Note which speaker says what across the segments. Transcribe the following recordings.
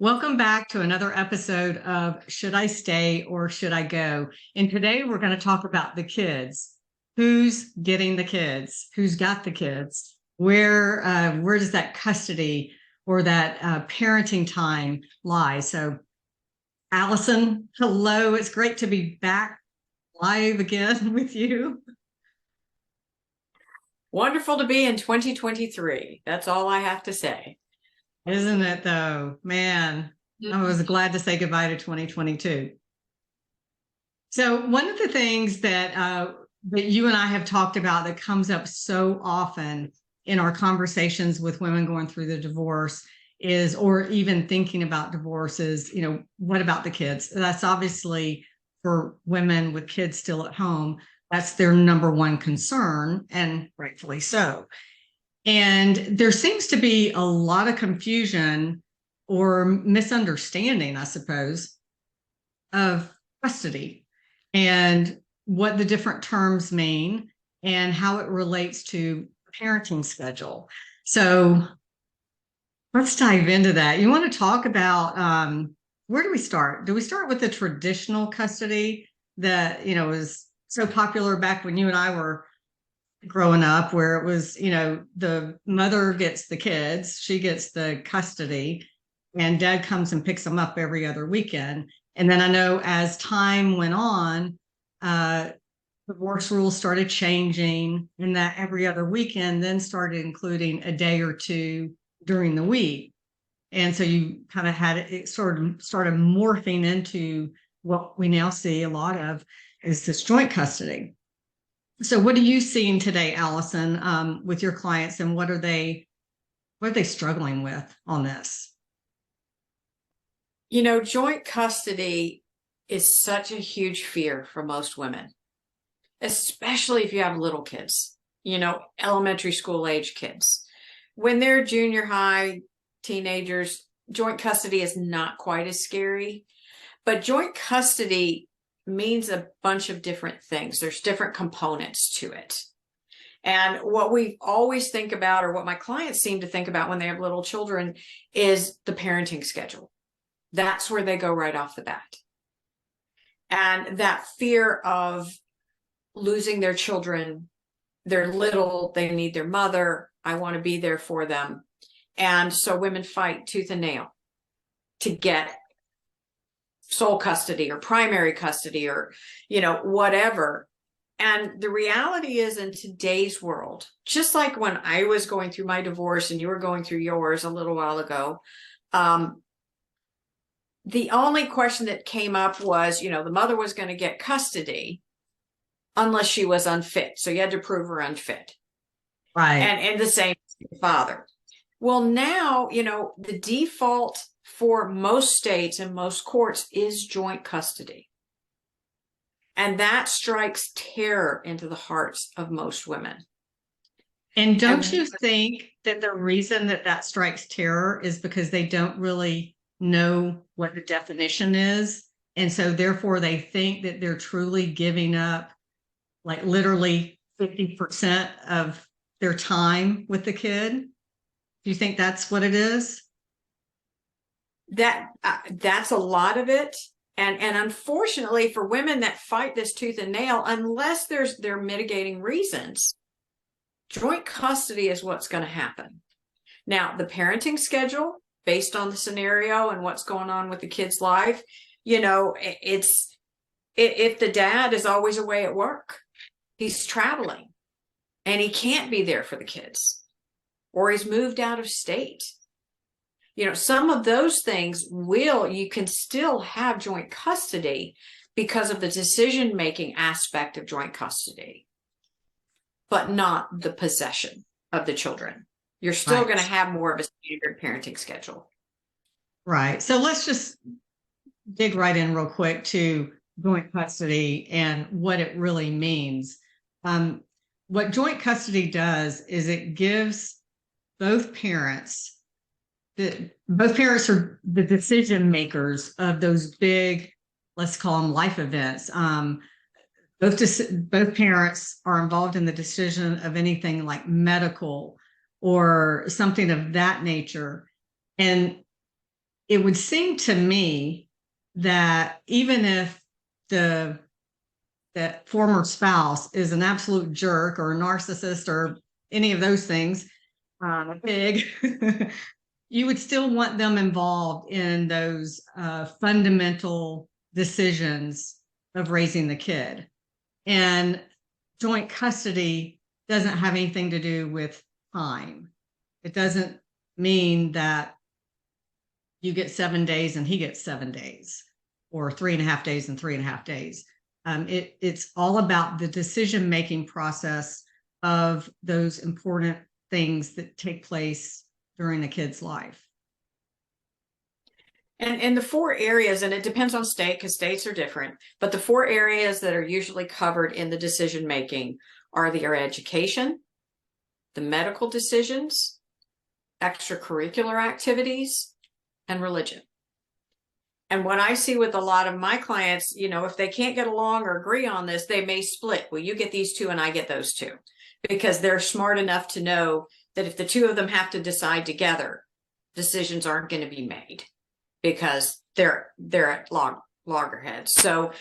Speaker 1: Welcome back to another episode of Should I Stay or Should I Go? And today we're going to talk about the kids. Who's getting the kids? Who's got the kids? Where does that custody or that parenting time lie? So, Allison, hello. It's great to be back live again with you.
Speaker 2: Wonderful to be in 2023. That's all I have to say.
Speaker 1: Isn't it though? Man, I was glad to say goodbye to 2022. So one of the things that you and I have talked about that comes up so often in our conversations with women going through the divorce is, or even thinking about divorce is, what about the kids? That's obviously for women with kids still at home, that's their number one concern, and rightfully so. And there seems to be a lot of confusion or misunderstanding, I suppose, of custody and what the different terms mean and how it relates to parenting schedule. So let's dive into that. You want to talk about where do we start? Do we start with the traditional custody that, was so popular back when you and I were growing up, where it was, the mother gets the kids, she gets the custody, and dad comes and picks them up every other weekend. And then I know as time went on, divorce rules started changing, and that every other weekend then started including a day or two during the week. And so you kind of had it sort of started morphing into what we now see a lot of is this joint custody. So what are you seeing today, Allison, with your clients, and what are they struggling with on this?
Speaker 2: Joint custody is such a huge fear for most women, especially if you have little kids, elementary school age kids. When they're junior high, teenagers, joint custody is not quite as scary, but joint custody means a bunch of different things. There's different components to it. And what we always think about, or what my clients seem to think about when they have little children, is the parenting schedule. That's where they go right off the bat. And that fear of losing their children, they're little, they need their mother, I want to be there for them. And so women fight tooth and nail to get sole custody or primary custody or, whatever. And the reality is, in today's world, just like when I was going through my divorce and you were going through yours a little while ago, the only question that came up was, the mother was going to get custody unless she was unfit. So you had to prove her unfit.
Speaker 1: Right.
Speaker 2: And the same with the father. Well, now, the default for most states and most courts is joint custody. And that strikes terror into the hearts of most women.
Speaker 1: And don't you think that the reason that strikes terror is because they don't really know what the definition is? And so therefore they think that they're truly giving up like literally 50% of their time with the kid. Do you think that's what it is?
Speaker 2: That's a lot of it. And unfortunately for women that fight this tooth and nail, unless there are mitigating reasons, joint custody is what's going to happen. Now, the parenting schedule, based on the scenario and what's going on with the kid's life, it's if the dad is always away at work, he's traveling and he can't be there for the kids, or he's moved out of state. Some of those things you can still have joint custody because of the decision-making aspect of joint custody, but not the possession of the children. You're still going to have more of a standard parenting schedule.
Speaker 1: Right. So let's just dig right in real quick to joint custody and what it really means. What joint custody does is it gives both parents are the decision makers of those big, let's call them life events. Both parents are involved in the decision of anything like medical or something of that nature. And it would seem to me that even if the that former spouse is an absolute jerk or a narcissist or any of those things, a pig, you would still want them involved in those fundamental decisions of raising the kid. And joint custody doesn't have anything to do with time. It doesn't mean that you get 7 days and he gets 7 days, or 3.5 days and 3.5 days. It's all about the decision-making process of those important things that take place during a kid's life.
Speaker 2: And the 4 areas, and it depends on state because states are different, but the 4 areas that are usually covered in the decision making are their education, the medical decisions, extracurricular activities, and religion. And what I see with a lot of my clients, if they can't get along or agree on this, they may split. Well, you get these 2 and I get those 2, because they're smart enough to know that if the 2 of them have to decide together, decisions aren't going to be made because they're at loggerheads. So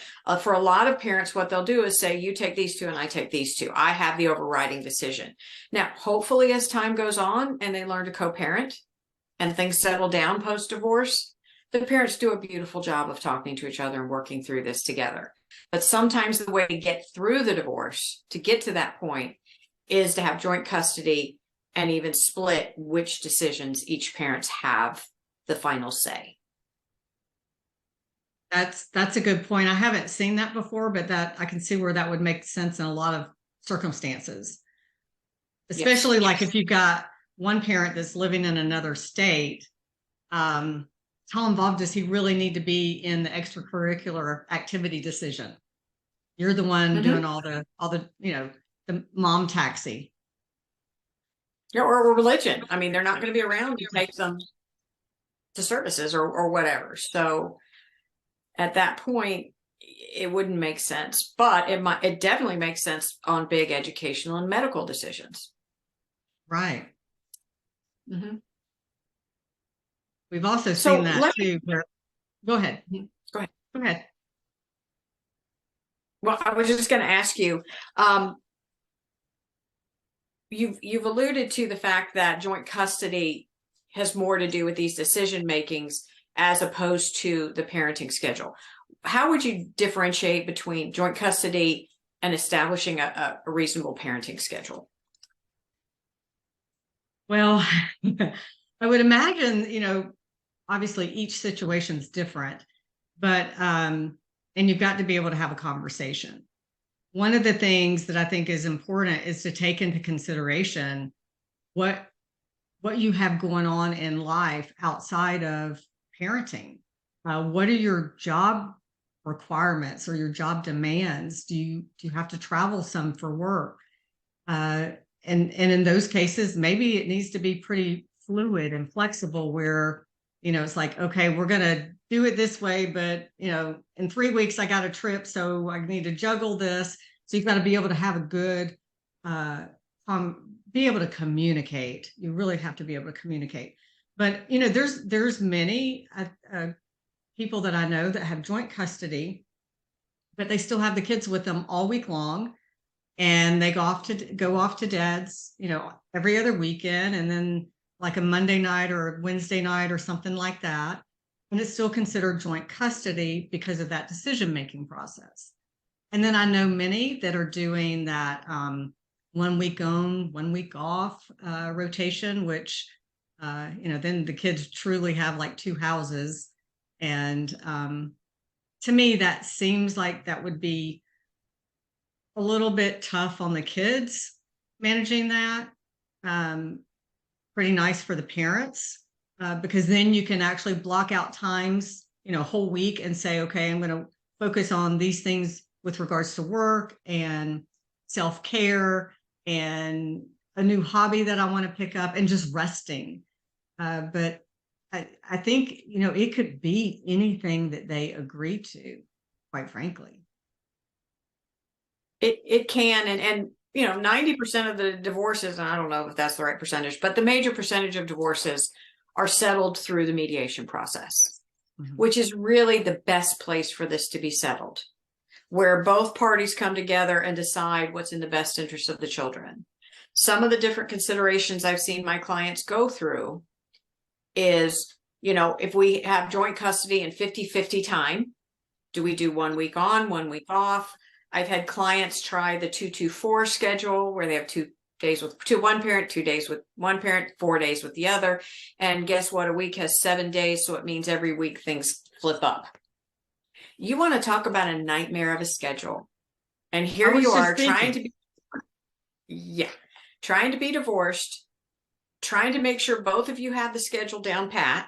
Speaker 2: for a lot of parents, what they'll do is say, you take these 2 and I take these 2. I have the overriding decision. Now, hopefully as time goes on and they learn to co-parent and things settle down post-divorce, the parents do a beautiful job of talking to each other and working through this together. But sometimes the way to get through the divorce, to get to that point, is to have joint custody and even split which decisions each parents have the final say.
Speaker 1: That's a good point. I haven't seen that before, but that I can see where that would make sense in a lot of circumstances, especially
Speaker 2: Yes.
Speaker 1: like if you've got one parent that's living in another state. How involved does he really need to be in the extracurricular activity decision? You're the one doing all the the mom taxi.
Speaker 2: Or religion. I mean, they're not going to be around to take them to services or whatever. So at that point, it wouldn't make sense, but it definitely makes sense on big educational and medical decisions.
Speaker 1: Right.
Speaker 2: Mm-hmm.
Speaker 1: We've also seen that too. Go ahead.
Speaker 2: Go ahead.
Speaker 1: Go ahead.
Speaker 2: Well, I was just going to ask you, you've alluded to the fact that joint custody has more to do with these decision makings as opposed to the parenting schedule. How would you differentiate between joint custody and establishing a reasonable parenting schedule?
Speaker 1: Well, I would imagine, obviously each situation is different, but, and you've got to be able to have a conversation. One of the things that I think is important is to take into consideration what you have going on in life outside of parenting. What are your job requirements or your job demands? Do you have to travel some for work? And in those cases, maybe it needs to be pretty fluid and flexible where, it's like, okay, we're going to do it this way, but, in 3 weeks, I got a trip, so I need to juggle this. So you've got to be able to have a good, be able to communicate. You really have to be able to communicate. But, there's many people that I know that have joint custody, but they still have the kids with them all week long. And they go off to dad's, every other weekend, and then like a Monday night or a Wednesday night or something like that. And it's still considered joint custody because of that decision-making process. And then I know many that are doing that 1 week on, 1 week off rotation, which, then the kids truly have like 2 houses. And to me, that seems like that would be a little bit tough on the kids managing that. Pretty nice for the parents because then you can actually block out times, a whole week and say, okay, I'm going to focus on these things with regards to work and self-care and a new hobby that I want to pick up and just resting. But I think, it could be anything that they agree to, quite frankly.
Speaker 2: It can, and 90% of the divorces, and I don't know if that's the right percentage, but the major percentage of divorces are settled through the mediation process,
Speaker 1: Mhm.
Speaker 2: which is really the best place for this to be settled, where both parties come together and decide what's in the best interest of the children. Some of the different considerations I've seen my clients go through is, if we have joint custody and 50-50 time, do we do 1 week on, 1 week off? I've had clients try the 2-2-4 schedule where they have 2 days with one parent, 2 days with one parent, 4 days with the other. And guess what? A week has 7 days. So it means every week things flip up. You want to talk about a nightmare of a schedule. And here you are trying to be divorced, trying to make sure both of you have the schedule down pat.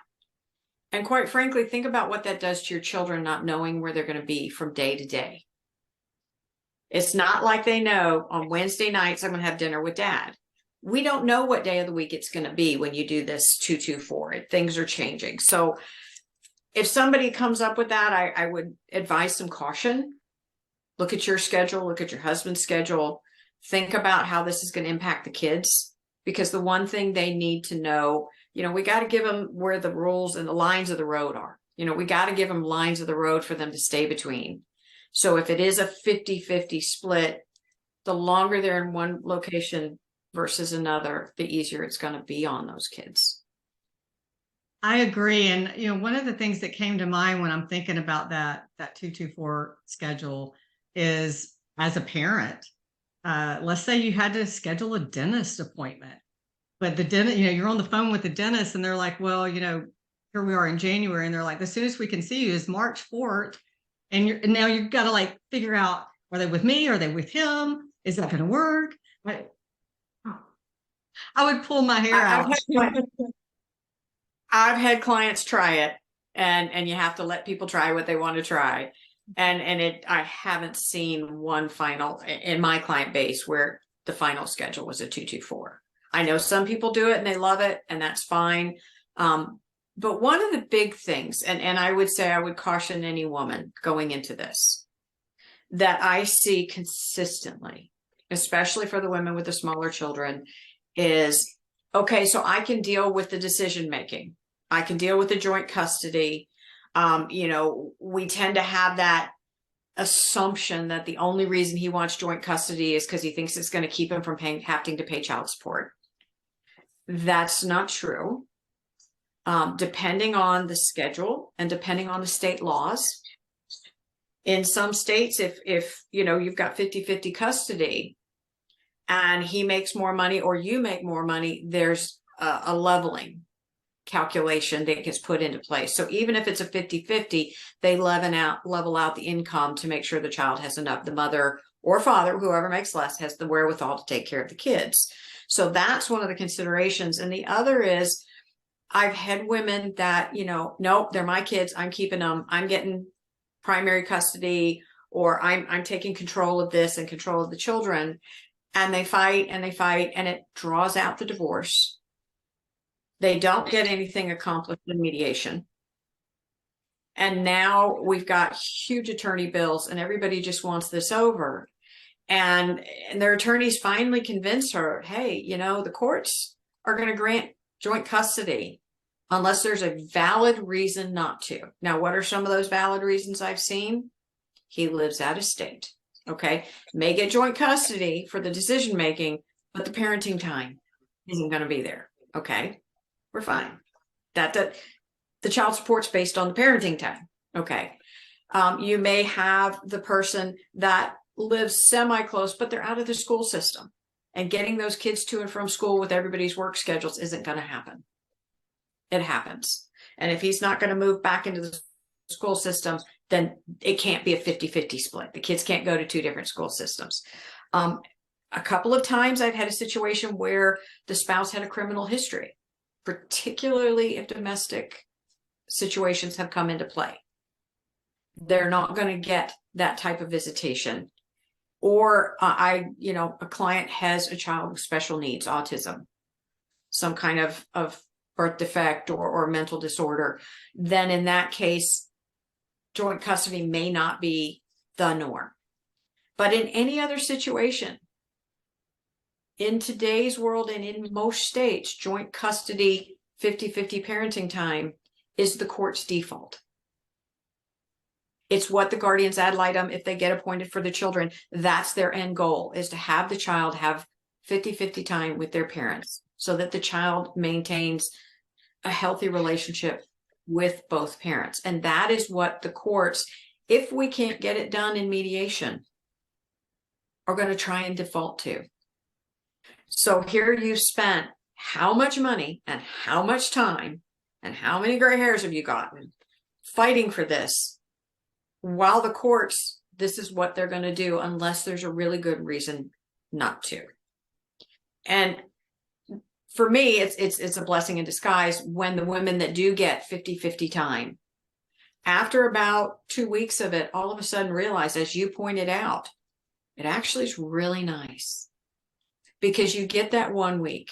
Speaker 2: And quite frankly, think about what that does to your children, not knowing where they're going to be from day to day. It's not like they know on Wednesday nights, I'm going to have dinner with dad. We don't know what day of the week it's going to be when you do this 2-2-4. Things are changing. So if somebody comes up with that, I would advise some caution. Look at your schedule, look at your husband's schedule. Think about how this is going to impact the kids, because the one thing they need to know, we got to give them where the rules and the lines of the road are. We got to give them lines of the road for them to stay between. So if it is a 50-50 split, the longer they're in one location versus another, the easier it's going to be on those kids.
Speaker 1: I agree. And, one of the things that came to mind when I'm thinking about that 2-2-4 schedule is, as a parent, let's say you had to schedule a dentist appointment, but the dentist, you're on the phone with the dentist and they're like, well, here we are in January. And they're like, the soonest we can see you is March 4th. And now you've got to figure out, are they with me? Are they with him? Is that going to work? I would pull my hair out.
Speaker 2: I've had clients try it, and you have to let people try what they want to try. And I haven't seen one final in my client base where the final schedule was a 2-2-4. I know some people do it and they love it, and that's fine. But one of the big things, and I would say I would caution any woman going into this, that I see consistently, especially for the women with the smaller children, is, okay, so I can deal with the decision making. I can deal with the joint custody. We tend to have that assumption that the only reason he wants joint custody is because he thinks it's going to keep him from having to pay child support. That's not true. Depending on the schedule and depending on the state laws. In some states, if you've got 50-50 custody and he makes more money or you make more money, there's a leveling calculation that gets put into place. So even if it's a 50-50, they level out the income to make sure the child has enough. The mother or father, whoever makes less, has the wherewithal to take care of the kids. So that's one of the considerations. And the other is, I've had women that, nope, they're my kids. I'm keeping them. I'm getting primary custody, or I'm taking control of this and control of the children. And they fight and they fight, and it draws out the divorce. They don't get anything accomplished in mediation. And now we've got huge attorney bills and everybody just wants this over. And their attorneys finally convince her, hey, the courts are going to grant joint custody unless there's a valid reason not to. Now, what are some of those valid reasons I've seen? He lives out of state. Okay. May get joint custody for the decision making, but the parenting time isn't going to be there. Okay. We're fine. That the child support's based on the parenting time. Okay. You may have the person that lives semi-close, but they're out of the school system, and getting those kids to and from school with everybody's work schedules isn't going to happen. It happens. And if he's not going to move back into the school system, then it can't be a 50-50 split. The kids can't go to 2 different school systems. A couple of times I've had a situation where the spouse had a criminal history, particularly if domestic situations have come into play. They're not going to get that type of visitation. Or a client has a child with special needs, autism, some kind of birth defect or mental disorder. Then in that case, joint custody may not be the norm. But in any other situation, in today's world and in most states, joint custody 50-50 parenting time is the court's default. It's what the guardians ad litem, if they get appointed for the children, that's their end goal, is to have the child have 50-50 time with their parents so that the child maintains a healthy relationship with both parents. And that is what the courts, if we can't get it done in mediation, are going to try and default to. So here you spent how much money and how much time and how many gray hairs have you gotten fighting for this, while the courts, this is what they're going to do unless there's a really good reason not to. And for me, it's a blessing in disguise when the women that do get 50-50 time, after about 2 weeks of it, all of a sudden realize, as you pointed out, it actually is really nice, because you get that 1 week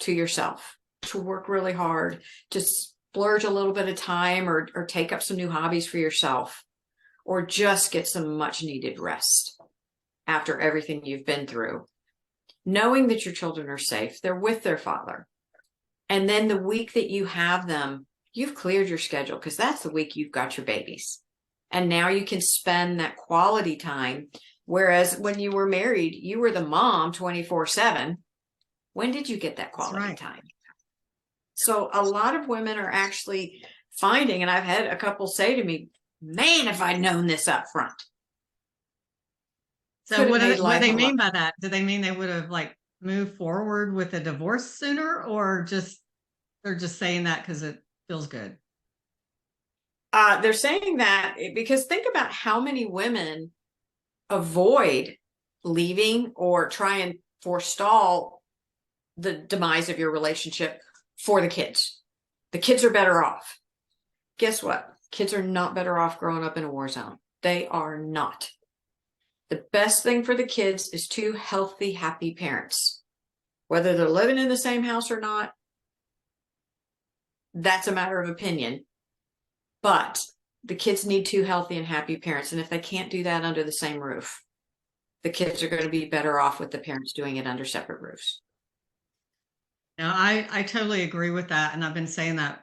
Speaker 2: to yourself to work really hard, to splurge a little bit of time or take up some new hobbies for yourself, or just get some much needed rest after everything you've been through, knowing that your children are safe, they're with their father. And then the week that you have them, you've cleared your schedule, because that's the week you've got your babies. And now you can spend that quality time. Whereas when you were married, you were the mom 24/7. When did you get that quality time? So a lot of women are actually finding, and I've had a couple say to me, man, if I'd known this up front.
Speaker 1: So what do they mean by that? Do they mean they would have like moved forward with a divorce sooner, or just they're just saying that because it feels good?
Speaker 2: They're saying that because think about how many women avoid leaving or try and forestall the demise of your relationship for the kids. The kids are better off. Guess what? Kids are not better off growing up in a war zone. They are not. The best thing for the kids is 2 healthy, happy parents. Whether they're living in the same house or not, that's a matter of opinion. But the kids need 2 healthy and happy parents. And if they can't do that under the same roof, the kids are going to be better off with the parents doing it under separate roofs.
Speaker 1: Now, I totally agree with that. And I've been saying that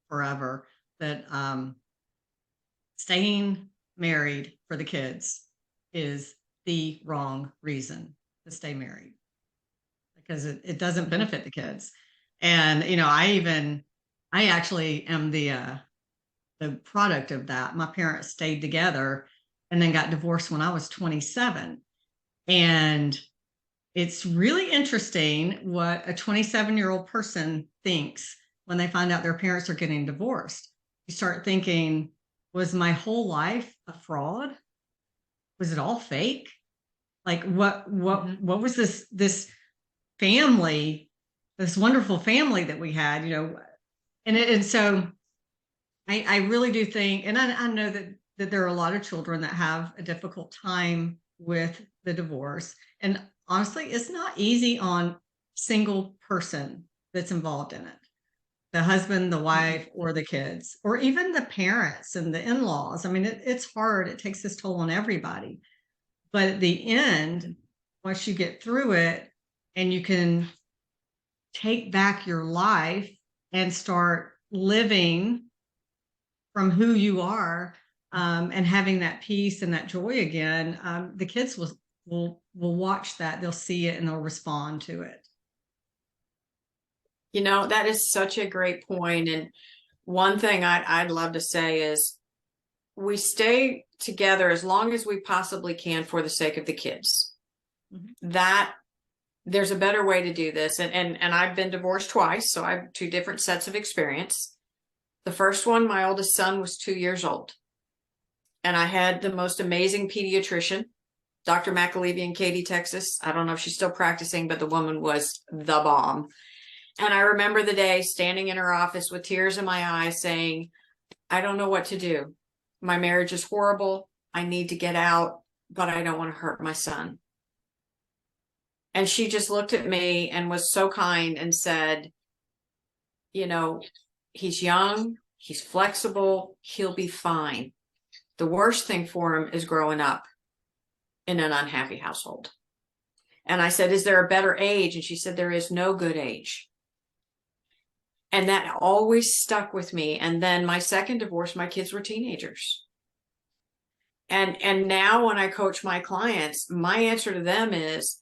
Speaker 1: forever, that staying married for the kids is the wrong reason to stay married, because it doesn't benefit the kids. And, you know, I actually am the product of that. My parents stayed together and then got divorced when I was 27. And it's really interesting what a 27-year-old person thinks when they find out their parents are getting divorced. You start thinking, was my whole life a fraud? Was it all fake? Like what was this family, this wonderful family that we had, you know? And so I really do think, and I know that there are a lot of children that have a difficult time with the divorce. And honestly, it's not easy on single person that's involved in it. The husband, the wife, or the kids, or even the parents and the in-laws. I mean, it's hard. It takes this toll on everybody. But at the end, once you get through it and you can take back your life and start living from who you are, and having that peace and that joy again, the kids will watch that. They'll see it and they'll respond to it.
Speaker 2: You know, that is such a great point. And one thing I'd love to say is we stay together as long as we possibly can for the sake of the kids. Mm-hmm. That there's a better way to do this. And I've been divorced twice, so I have 2 different sets of experience. The first one, my oldest son was 2 years old. And I had the most amazing pediatrician, Dr. McAlevey in Katy, Texas. I don't know if she's still practicing, but the woman was the bomb. And I remember the day standing in her office with tears in my eyes saying, I don't know what to do. My marriage is horrible. I need to get out, but I don't want to hurt my son. And she just looked at me and was so kind and said, you know, he's young, he's flexible, he'll be fine. The worst thing for him is growing up in an unhappy household. And I said, is there a better age? And she said, there is no good age. And that always stuck with me. And then my second divorce, my kids were teenagers. And now when I coach my clients, my answer to them is,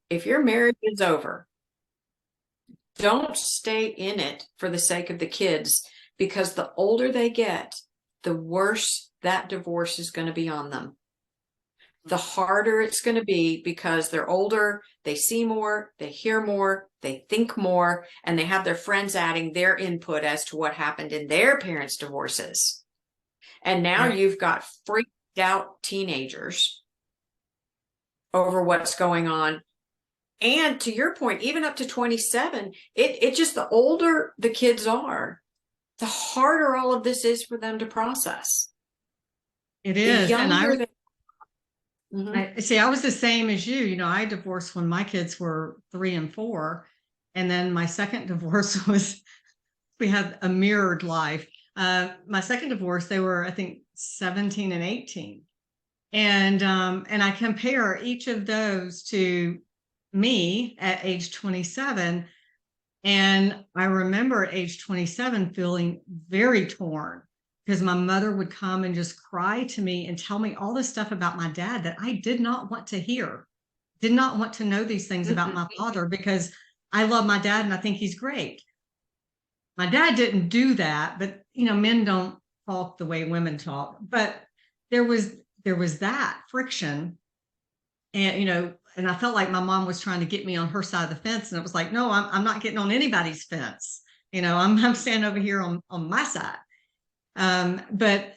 Speaker 2: if your marriage is over, don't stay in it for the sake of the kids, because the older they get, the worse that divorce is going to be on them. The harder it's going to be, because they're older, they see more, they hear more, they think more, and they have their friends adding their input as to what happened in their parents' divorces. And now you've got freaked out teenagers over what's going on. And to your point, even up to 27, it just, the older the kids are, the harder all of this is for them to process.
Speaker 1: It is.
Speaker 2: The younger
Speaker 1: And I see, I was the same as you. You know, I divorced when my kids were 3 and 4. And then my second divorce was, we had a mirrored life. My second divorce, they were, I think, 17 and 18. And I compare each of those to me at age 27. And I remember at age 27 feeling very torn, because my mother would come and just cry to me and tell me all this stuff about my dad that I did not want to hear, did not want to know these things about my father, because I love my dad and I think he's great. My dad didn't do that, but you know, men don't talk the way women talk. But there was that friction, and you know, and I felt like my mom was trying to get me on her side of the fence, and it was like, no, I'm not getting on anybody's fence. You know, I'm standing over here on my side. But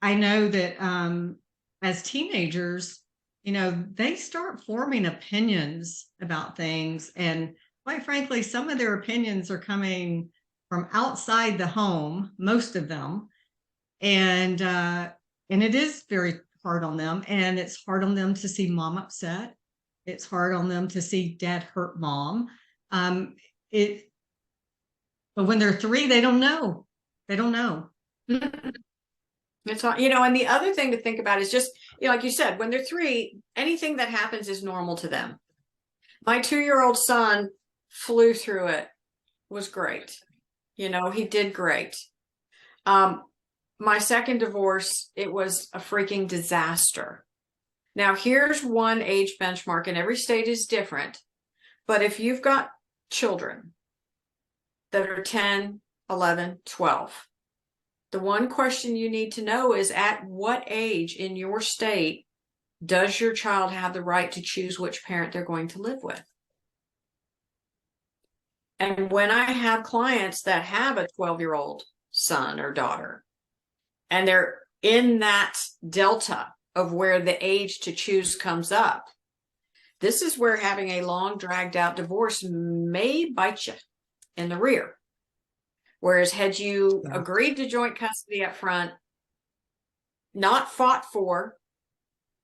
Speaker 1: I know that as teenagers, you know, they start forming opinions about things, and quite frankly, some of their opinions are coming from outside the home, most of them, and it is very hard on them, and it's hard on them to see mom upset. It's hard on them to see dad hurt mom. But when they're 3, they don't know. They don't know.
Speaker 2: It's all, you know, and the other thing to think about is just, you know, like you said, when they're 3, anything that happens is normal to them. My 2-year-old son flew through it, was great. You know, he did great. My second divorce, it was a freaking disaster. Now, here's one age benchmark, and every state is different. But if you've got children that are 10, 11, 12, the one question you need to know is, at what age in your state does your child have the right to choose which parent they're going to live with? And when I have clients that have a 12-year-old son or daughter, and they're in that delta of where the age to choose comes up, this is where having a long, dragged out divorce may bite you in the rear. Whereas had you agreed to joint custody up front, not fought for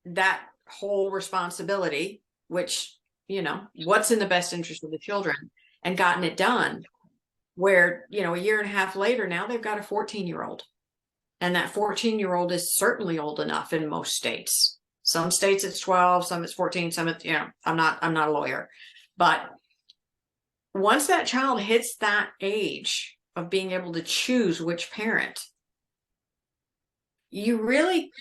Speaker 2: that whole responsibility, which, you know, what's in the best interest of the children, and gotten it done, where, you know, a year and a half later, now they've got a 14-year-old. And that 14-year-old is certainly old enough in most states. Some states it's 12, some it's 14, some it's, you know, I'm not a lawyer. But once that child hits that age of being able to choose which parent, you really,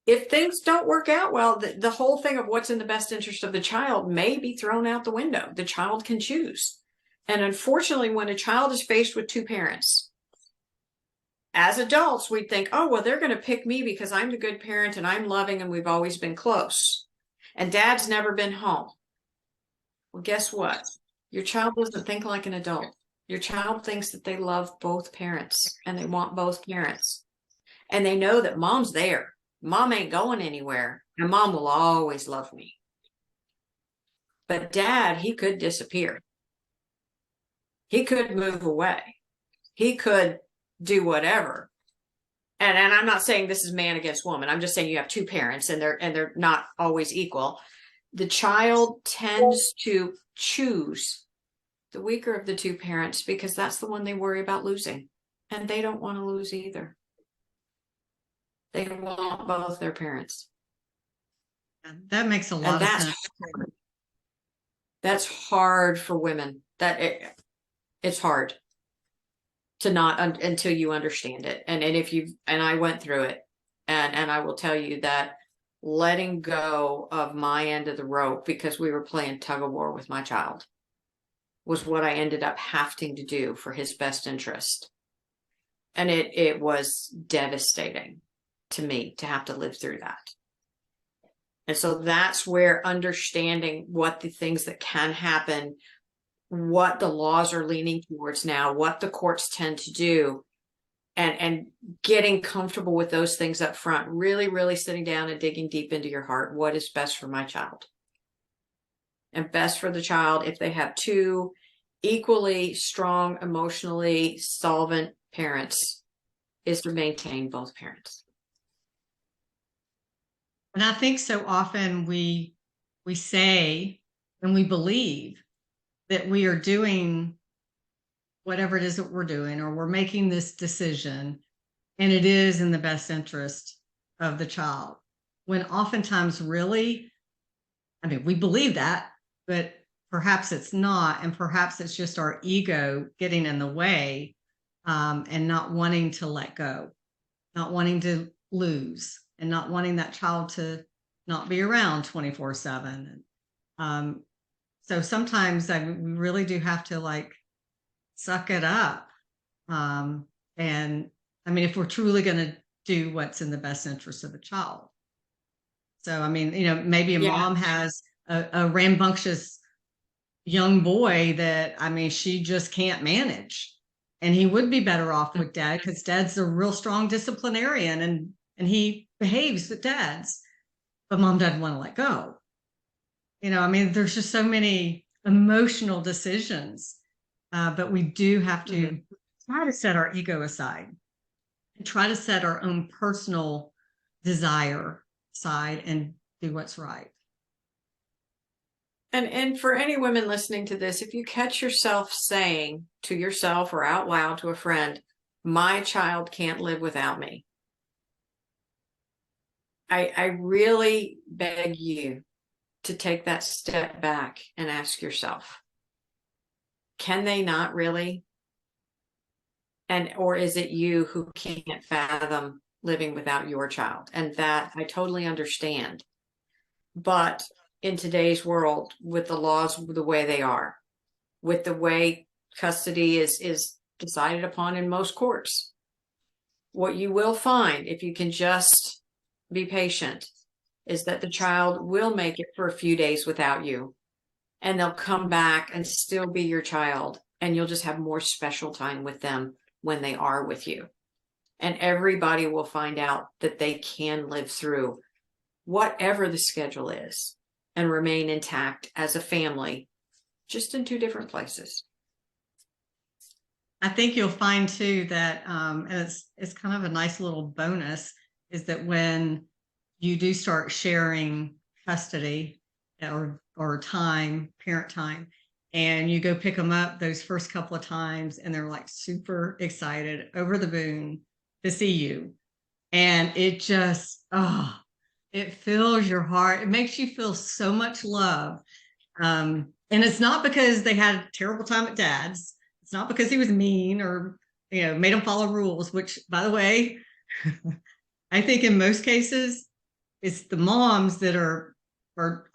Speaker 2: if things don't work out well, the whole thing of what's in the best interest of the child may be thrown out the window. The child can choose. And unfortunately, when a child is faced with 2 parents, as adults, we'd think, oh, well, they're going to pick me because I'm the good parent and I'm loving and we've always been close. And dad's never been home. Well, guess what? Your child doesn't think like an adult. Your child thinks that they love both parents and they want both parents. And they know that mom's there. Mom ain't going anywhere. And mom will always love me. But dad, he could disappear. He could move away. He could do whatever. And I'm not saying this is man against woman. I'm just saying you have 2 parents and they're not always equal. The child tends to choose the weaker of the 2 parents because that's the one they worry about losing. And they don't want to lose either. They want both their parents.
Speaker 1: That makes a lot of sense.
Speaker 2: Hard. That's hard for women. It's hard. to not until you understand it. And if you and I went through it, and I will tell you that letting go of my end of the rope, because we were playing tug of war with my child, was what I ended up having to do for his best interest. And it was devastating to me to have to live through that. And so that's where understanding what the things that can happen, what the laws are leaning towards now, what the courts tend to do, and getting comfortable with those things up front, really, really sitting down and digging deep into your heart. What is best for my child? And best for the child, if they have two equally strong, emotionally solvent parents, is to maintain both parents.
Speaker 1: And I think so often we say and we believe that we are doing whatever it is that we're doing, or we're making this decision, and it is in the best interest of the child. When oftentimes really, I mean, we believe that, but perhaps it's not, and perhaps it's just our ego getting in the way, and not wanting to let go, not wanting to lose, and not wanting that child to not be around 24/7. So sometimes we really do have to like suck it up. And I mean, if we're truly going to do what's in the best interest of the child. So, I mean, maybe a mom has a rambunctious young boy that, I mean, she just can't manage. And he would be better off with dad, because dad's a real strong disciplinarian, and he behaves with dad's, but mom doesn't want to let go. I mean, there's just so many emotional decisions, but we do have to try to set our ego aside and try to set our own personal desire aside and do what's right.
Speaker 2: And for any women listening to this, if you catch yourself saying to yourself or out loud to a friend, my child can't live without me, I really beg you to take that step back and ask yourself, can they not really? Or is it you who can't fathom living without your child? And that I totally understand. But in today's world, with the laws the way they are, with the way custody is decided upon in most courts, what you will find, if you can just be patient, is that the child will make it for a few days without you, and they'll come back and still be your child, and you'll just have more special time with them when they are with you. And everybody will find out that they can live through whatever the schedule is and remain intact as a family, just in two different places.
Speaker 1: I think you'll find too that, and it's kind of a nice little bonus, is that when you do start sharing custody or time, parent time, and you go pick them up those first couple of times, and they're like super excited, over the moon to see you. And it just, it fills your heart. It makes you feel so much love. And it's not because they had a terrible time at dad's. It's not because he was mean or, made them follow rules, which, by the way, I think in most cases, it's the moms that are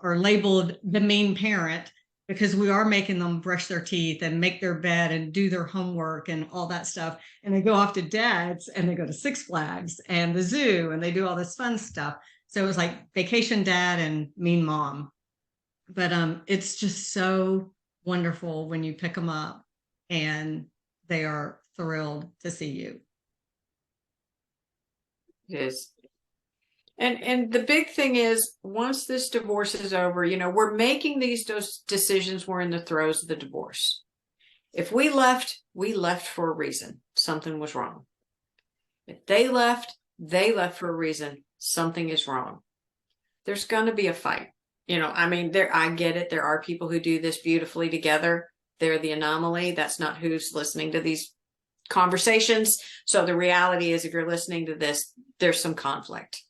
Speaker 1: labeled the mean parent, because we are making them brush their teeth and make their bed and do their homework and all that stuff. And they go off to dad's and they go to Six Flags and the zoo and they do all this fun stuff. So it was like vacation dad and mean mom. But it's just so wonderful when you pick them up and they are thrilled to see you.
Speaker 2: It is. And the big thing is, once this divorce is over, we're making these decisions. We're in the throes of the divorce. If we left for a reason. Something was wrong. If they left for a reason. Something is wrong. There's going to be a fight. I get it. There are people who do this beautifully together. They're the anomaly. That's not who's listening to these conversations. So the reality is, if you're listening to this, there's some conflict.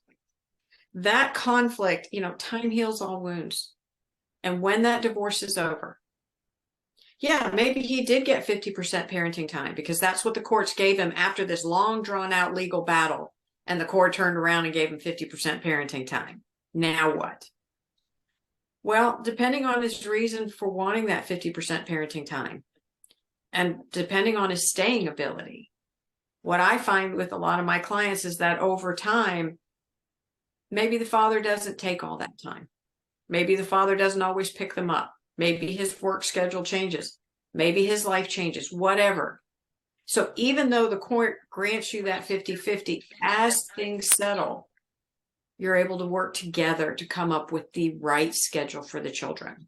Speaker 2: That conflict, time heals all wounds. And when that divorce is over, Yeah, maybe he did get 50% parenting time because that's what the courts gave him after this long drawn out legal battle. And the court turned around and gave him 50% parenting time. Now what? Well, depending on his reason for wanting that 50% parenting time and depending on his staying ability, what I find with a lot of my clients is that over time, maybe the father doesn't take all that time. Maybe the father doesn't always pick them up. Maybe his work schedule changes. Maybe his life changes, whatever. So even though the court grants you that 50-50, as things settle, you're able to work together to come up with the right schedule for the children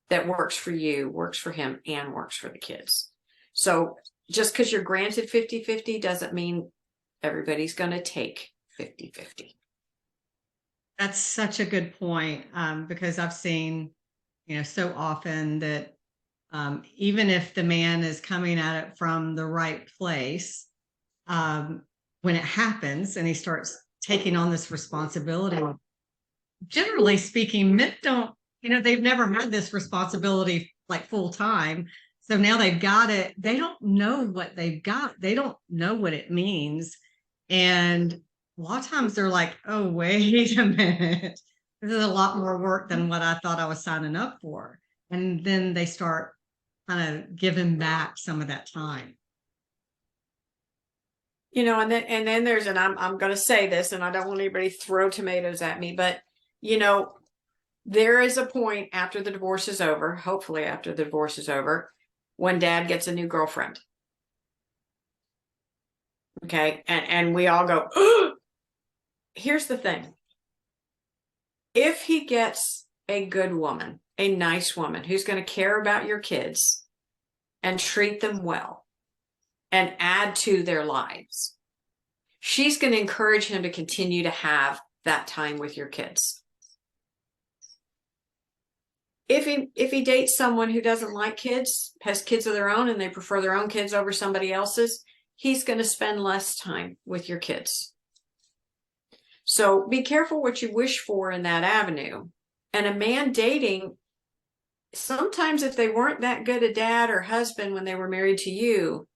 Speaker 2: that works for you, works for him, and works for the kids. So just because you're granted 50-50 doesn't mean everybody's going to take 50-50.
Speaker 1: That's such a good point, because I've seen, so often that even if the man is coming at it from the right place, when it happens and he starts taking on this responsibility, generally speaking, men don't, they've never had this responsibility like full time. So now they've got it. They don't know what they've got. They don't know what it means. And a lot of times they're like, oh, wait a minute. This is a lot more work than what I thought I was signing up for. And then they start kind of giving back some of that time.
Speaker 2: And then there's, and I'm going to say this, and I don't want anybody to throw tomatoes at me, but there is a point after the divorce is over, hopefully after the divorce is over, when dad gets a new girlfriend. Okay. And we all go, oh! Here's the thing. If he gets a good woman, a nice woman who's going to care about your kids and treat them well and add to their lives, she's going to encourage him to continue to have that time with your kids. If he dates someone who doesn't like kids, has kids of their own, and they prefer their own kids over somebody else's, he's going to spend less time with your kids. So be careful what you wish for in that avenue. And a man dating, sometimes if they weren't that good a dad or husband when they were married to you,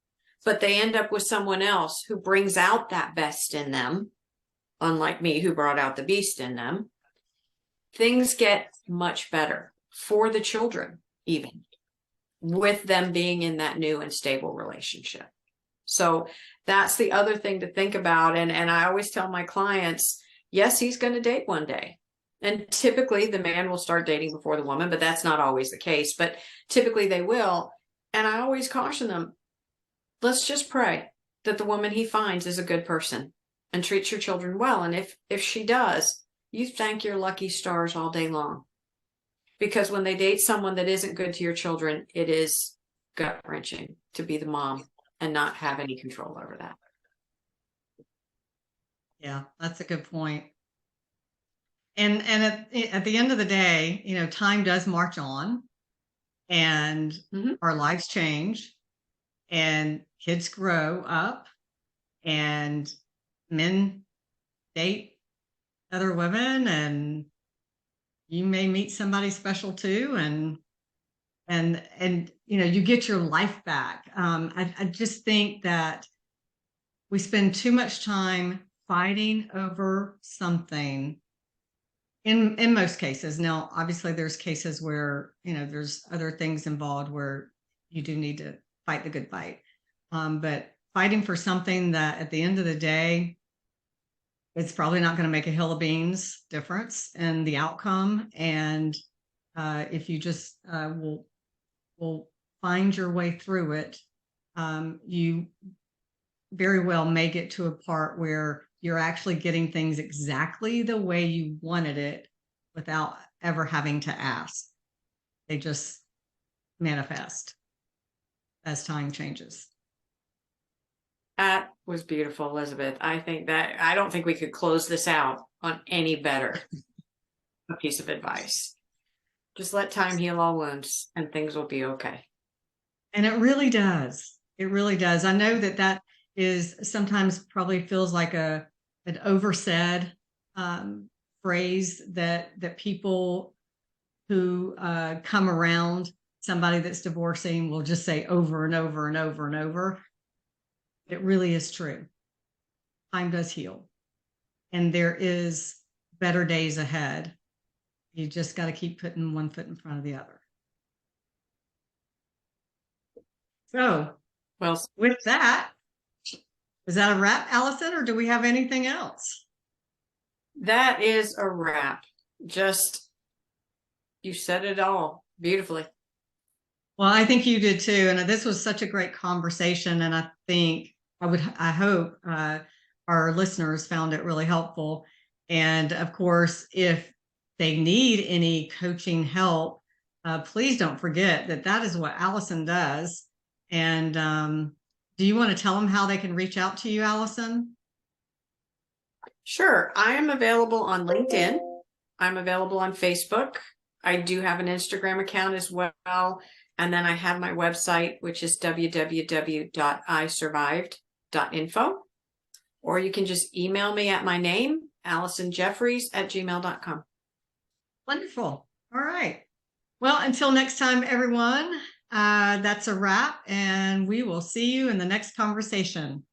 Speaker 2: but they end up with someone else who brings out that best in them, unlike me who brought out the beast in them, things get much better for the children, even with them being in that new and stable relationship. So that's the other thing to think about. And I always tell my clients, yes, he's going to date one day. And typically the man will start dating before the woman, but that's not always the case. But typically they will. And I always caution them, let's just pray that the woman he finds is a good person and treats your children well. And if she does, you thank your lucky stars all day long. Because when they date someone that isn't good to your children, it is gut-wrenching to be the mom and not have any control over that.
Speaker 1: Yeah, that's a good point. And at the end of the day, time does march on, and our lives change, and kids grow up, and men date other women, and you may meet somebody special too, and you get your life back. I just think that we spend too much time fighting over something in most cases. Now, obviously there's cases where, there's other things involved where you do need to fight the good fight. But fighting for something that at the end of the day, it's probably not going to make a hill of beans difference in the outcome. And if you just will find your way through it, you very well may get to a part where you're actually getting things exactly the way you wanted it without ever having to ask. They just manifest as time changes.
Speaker 2: That was beautiful, Elizabeth. I don't think we could close this out on any better a piece of advice. Just let time heal all wounds and things will be okay.
Speaker 1: And it really does. It really does. I know that is sometimes probably feels like an oversaid phrase that people who come around somebody that's divorcing will just say over and over and over and over. It really is true. Time does heal. And there is better days ahead. You just got to keep putting one foot in front of the other. So,
Speaker 2: Well,
Speaker 1: with that, is that a wrap, Allison, or do we have anything else?
Speaker 2: that is a wrap. Just, you said it all beautifully.
Speaker 1: Well, I think you did too. And this was such a great conversation. And I hope our listeners found it really helpful. And of course, if they need any coaching help, please don't forget that is what Allison does. And do you want to tell them how they can reach out to you, Allison?
Speaker 2: Sure. I am available on LinkedIn. I'm available on Facebook. I do have an Instagram account as well. And then I have my website, which is www.isurvived.info. Or you can just email me at my name, AllisonJeffereys@gmail.com.
Speaker 1: Wonderful. All right. Well, until next time, everyone, that's a wrap, and we will see you in the next conversation.